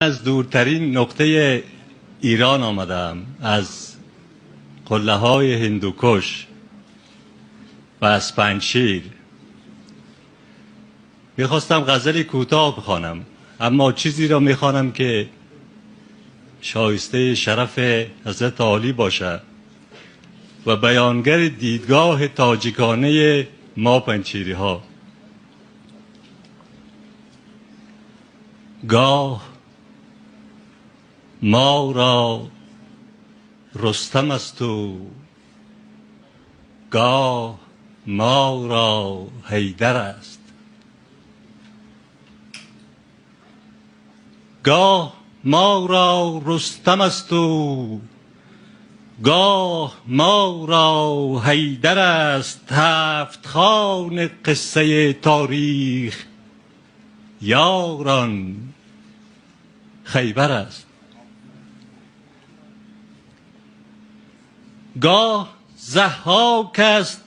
از دورترین نقطه ایران آمدم، از قله های هندوکش و از پنجشیر. میخواستم غزلی کوتاه بخوانم، اما چیزی را میخوانم که شایسته شرف حضرت عالی باشد و بیانگر دیدگاه تاجیکانه ما پنجشیری ها. گاه ما را رستم است و گاه ما را حیدر است. گاه ما را رستم است و گاه ما را حیدر است. هفت خوان قصه تاریخ یاران خیبر است. گاه ضحاک است